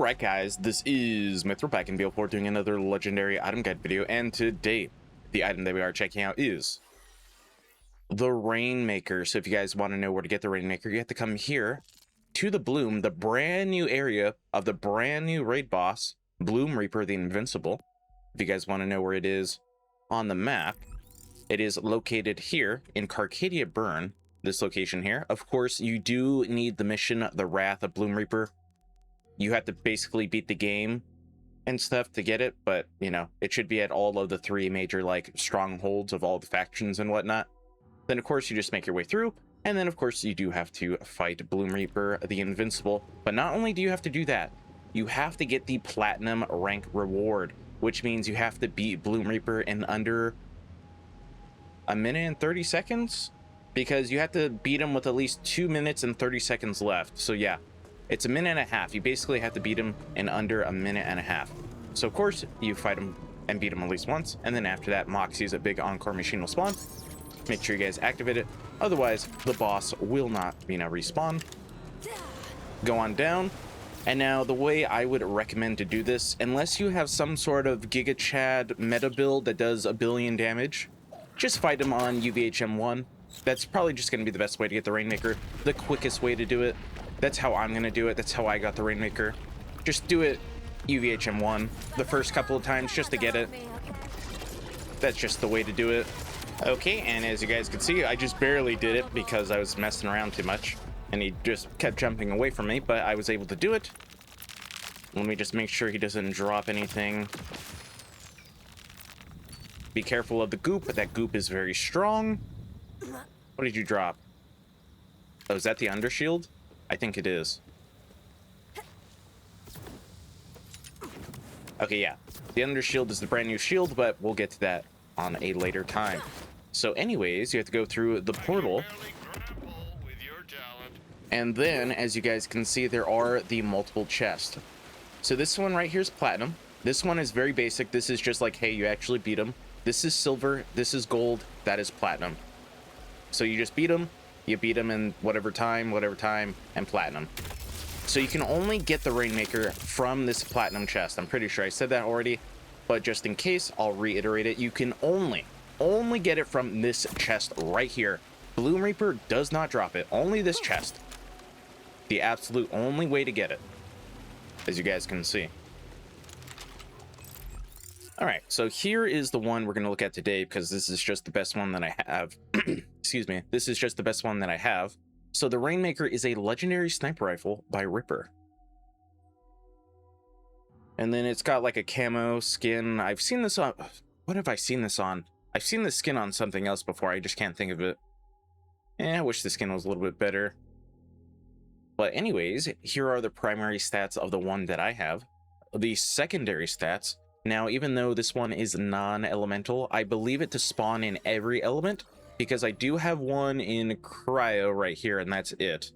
Alright guys, this is Mithril back in BL4 doing another legendary item guide video, and today the item that we are checking out is the Rainmaker. So if you guys want to know where to get the Rainmaker, you have to come here to the Bloom, the brand new area of the brand new raid boss, Bloom Reaper the Invincible. If you guys want to know where it is on the map, it is located here in Carcadia Burn, this location here. Of course, you do need the mission, the Wrath of Bloom Reaper. You have to basically beat the game and stuff to get it, but you know, it should be at all of the three major like strongholds of all the factions and whatnot. Then of course you just make your way through, and then of course you do have to fight Bloom Reaper the Invincible. But not only do you have to do that, you have to get the platinum rank reward, which means you have to beat Bloom Reaper in under a minute and 30 seconds, because you have to beat him with at least 2 minutes and 30 seconds left. So yeah, it's a minute and a half. You basically have to beat him in under a minute and a half. So of course you fight him and beat him at least once, and then after that Moxie's a big encore machine will spawn. Make sure you guys activate it, otherwise the boss will not, respawn. Go on down, and now the way I would recommend to do this, unless you have some sort of Giga Chad meta build that does a billion damage, just fight him on UVHM1. That's probably just going to be the best way to get the Rainmaker, the quickest way to do it. That's how I'm going to do it. That's how I got the Rainmaker. Just do it UVHM1 the first couple of times just to get it. That's just the way to do it. Okay, and as you guys can see, I just barely did it because I was messing around too much and he just kept jumping away from me, but I was able to do it. Let me just make sure he doesn't drop anything. Be careful of the goop, but that goop is very strong. What did you drop? Oh, is that the undershield? I think it is. Okay, yeah. The undershield is the brand new shield, but we'll get to that on a later time. So anyways, you have to go through the portal. And then, as you guys can see, there are the multiple chests. So this one right here is platinum. This one is very basic. This is just like, hey, you actually beat him. This is silver. This is gold. That is platinum. So you just beat him. You beat him in whatever time, and platinum. So you can only get the Rainmaker from this platinum chest. I'm pretty sure I said that already, but just in case, I'll reiterate it. You can only get it from this chest right here. Bloom Reaper does not drop it. Only this chest. The absolute only way to get it, as you guys can see. All right, so here is the one we're going to look at today, because this is just the best one that I have. Excuse me. This is just the best one that I have. So the Rainmaker is a legendary sniper rifle by Ripper. And then it's got like a camo skin. I've seen this on... What have I seen this on? I've seen this skin on something else before. I just can't think of it. I wish the skin was a little bit better. But anyways, here are the primary stats of the one that I have. The secondary stats... Now, even though this one is non-elemental, I believe it to spawn in every element, because I do have one in cryo right here, and that's it.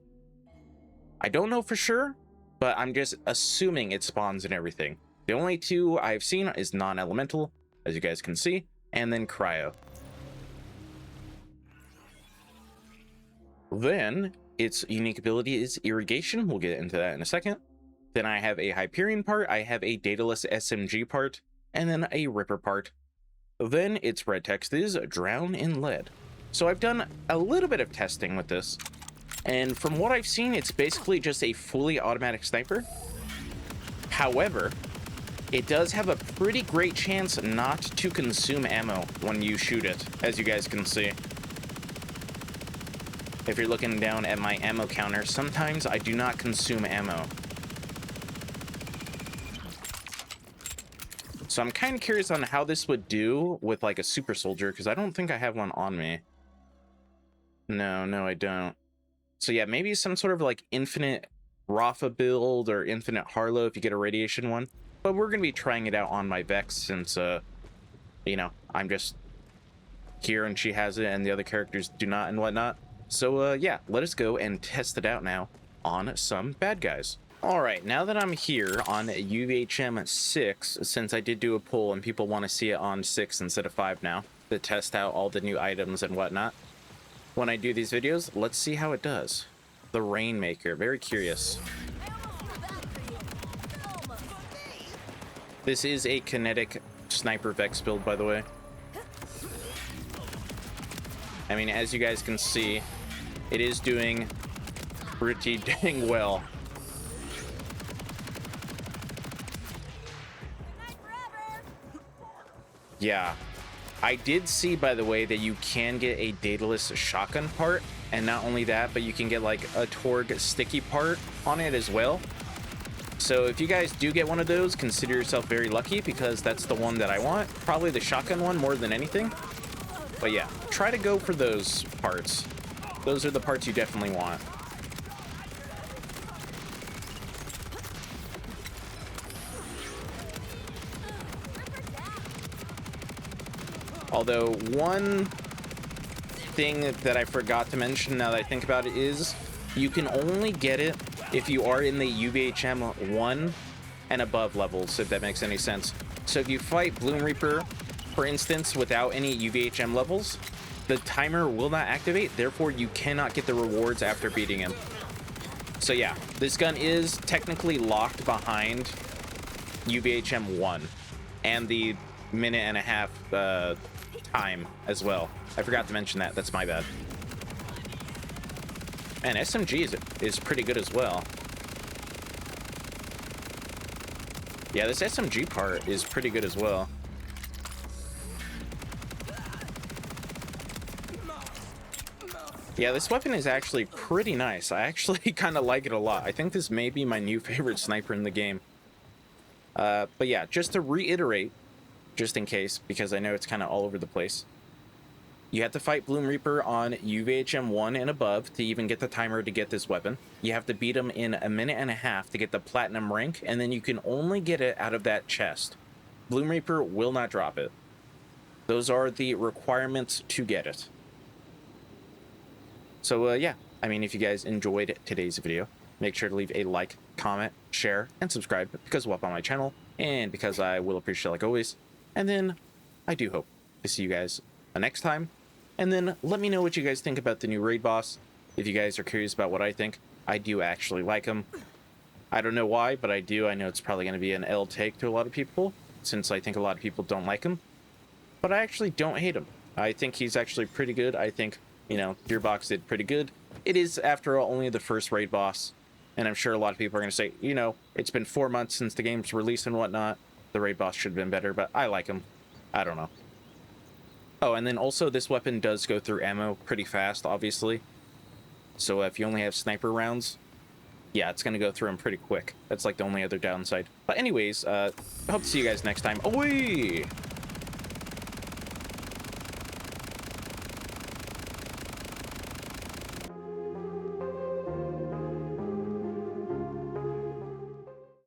I don't know for sure, but I'm just assuming it spawns in everything. The only two I've seen is non-elemental, as you guys can see, and then cryo. Then, its unique ability is irrigation. We'll get into that in a second. Then I have a Hyperion part, I have a Daedalus SMG part, and then a Ripper part. Then its red text is Drown in Lead. So I've done a little bit of testing with this, and from what I've seen, it's basically just a fully automatic sniper. However, it does have a pretty great chance not to consume ammo when you shoot it, as you guys can see. If you're looking down at my ammo counter, sometimes I do not consume ammo. So I'm kind of curious on how this would do with like a super soldier, because I don't think I have one on me. No, I don't. So yeah, maybe some sort of like infinite Rafa build or infinite Harlow if you get a radiation one. But we're going to be trying it out on my Vex since, I'm just here and she has it and the other characters do not and whatnot. So yeah, let us go and test it out now on some bad guys. Alright, now that I'm here on UVHM 6, since I did do a poll and people want to see it on 6 instead of 5 now, to test out all the new items and whatnot. When I do these videos, let's see how it does. The Rainmaker, very curious. This is a kinetic sniper Vex build, by the way. I mean, as you guys can see, it is doing pretty dang well. Yeah. I did see, by the way, that you can get a dataless shotgun part, and not only that, but you can get like a Torg sticky part on it as well. So if you guys do get one of those, consider yourself very lucky, because that's the one that I want. Probably the shotgun one more than anything. But yeah, try to go for those parts. Those are the parts you definitely want. Although one thing that I forgot to mention now that I think about it is you can only get it if you are in the UVHM 1 and above levels, if that makes any sense. So if you fight Bloom Reaper, for instance, without any UVHM levels, the timer will not activate, therefore you cannot get the rewards after beating him. So yeah, this gun is technically locked behind UVHM 1 and the minute and a half time as well. I forgot to mention that. That's my bad. And SMG is pretty good as well. Yeah, this SMG part is pretty good as well. Yeah, this weapon is actually pretty nice. I actually kind of like it a lot. I think this may be my new favorite sniper in the game. But yeah, just to reiterate, just in case, because I know it's kind of all over the place. You have to fight Bloom Reaper on UVHM 1 and above to even get the timer to get this weapon. You have to beat him in a minute and a half to get the platinum rank, and then you can only get it out of that chest. Bloom Reaper will not drop it. Those are the requirements to get it. So yeah, I mean, if you guys enjoyed today's video, make sure to leave a like, comment, share, and subscribe, because welcome on my channel, and because I will appreciate it like always. And then I do hope to see you guys next time. And then let me know what you guys think about the new raid boss. If you guys are curious about what I think, I do actually like him. I don't know why, but I do. I know it's probably going to be an L take to a lot of people, since I think a lot of people don't like him. But I actually don't hate him. I think he's actually pretty good. I think, you know, Gearbox did pretty good. It is, after all, only the first raid boss. And I'm sure a lot of people are going to say, you know, it's been 4 months since the game's released and whatnot. The raid boss should have been better, but I like him. I don't know. Oh, and then also this weapon does go through ammo pretty fast, obviously. So if you only have sniper rounds, yeah, it's going to go through them pretty quick. That's like the only other downside. But anyways, I hope to see you guys next time. Away!